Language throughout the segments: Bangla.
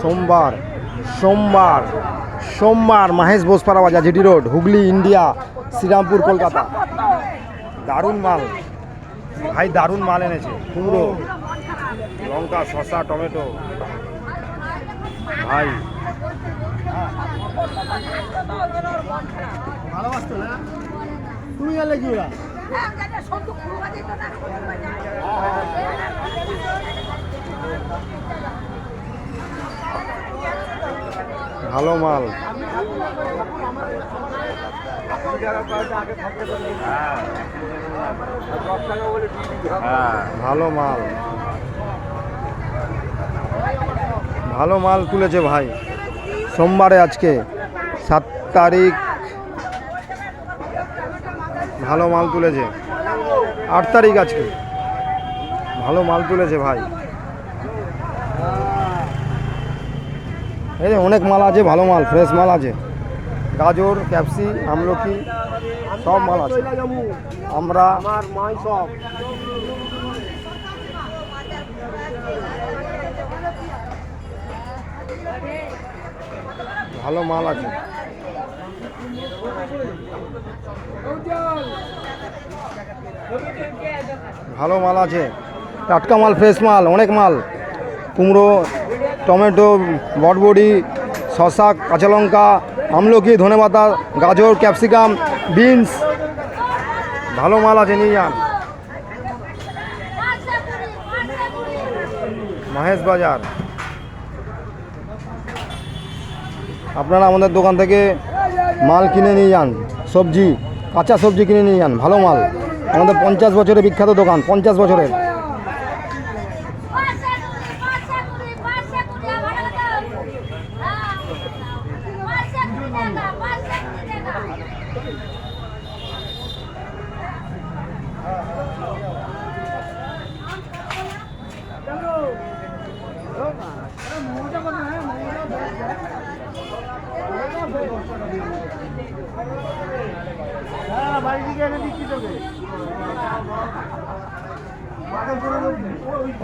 সোমবার সোমবার সোমবার মহেশ বোসপাড়া বাজার, GT road, Hooghly, India, Serampore, Kolkata. দারুণ মাল ভাই, দারুণ মাল এনেছে। কুমড়ো, লঙ্কা, শসা, টমেটো ভাই। ভালোবাসতো না তুমি গেলে কি ওরা? ভালো মাল, ভালো মাল, ভালো মাল তুলেছে ভাই। সোমবারে আজকে 7 তারিখ, ভালো মাল তুলেছে। 8 তারিখ আজকে, ভালো মাল তুলেছে ভাই। এই অনেক মাল আছে, ভালো মাল, ফ্রেশ মাল আছে। গাজর, ক্যাপসি, আমলকি সব মাল আছে। আমরা সব ভালো মাল আছে। ভালো মাল আছে, টাটকা মাল, ফ্রেশ মাল, অনেক মাল। কুমড়ো, টমেটো, বটবড়ি, শসা, কাঁচা লঙ্কা, আমলকি, ধনেপাতা, গাজর, ক্যাপসিকাম, বিনস, ভালো মাল আছে, নিয়ে যান। মহেশ বাজার। আপনারা আমাদের দোকান থেকে মাল কিনে নিয়ে যান, সবজি, কাঁচা সবজি কিনে নিয়ে যান, ভালো মাল। আমাদের 50 বছরের বিখ্যাত দোকান, 50 বছরের।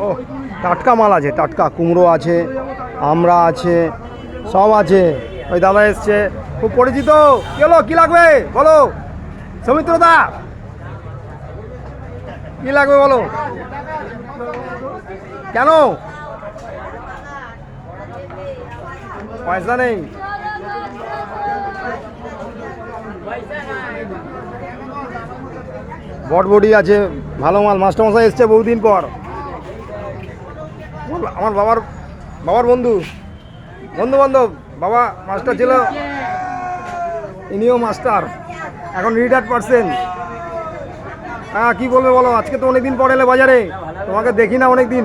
ও টাটকা মাল আছে, টাটকা কুমড়ো আছে, আমরা আছে, সব আছে। ওই দাদা এসছে, খুব পরিচিত। কি হলো, কি লাগবে বলো সৌমিত্রদা, কি লাগবে বলো? কেন পয়সা নেই? বটবডি আছে, ভালো মাল। মাস্টারমশাই এসছে বহুদিন পর, আমার বাবার বন্ধু বান্ধব। বাবা মাস্টার ছিল, ইনিও মাস্টার, এখন রিটায়ার্ড পারসেন। হ্যাঁ, কি বলবে বলো? আজকে তো অনেকদিন পর এলে বাজারে, তোমাকে দেখি না অনেক দিন।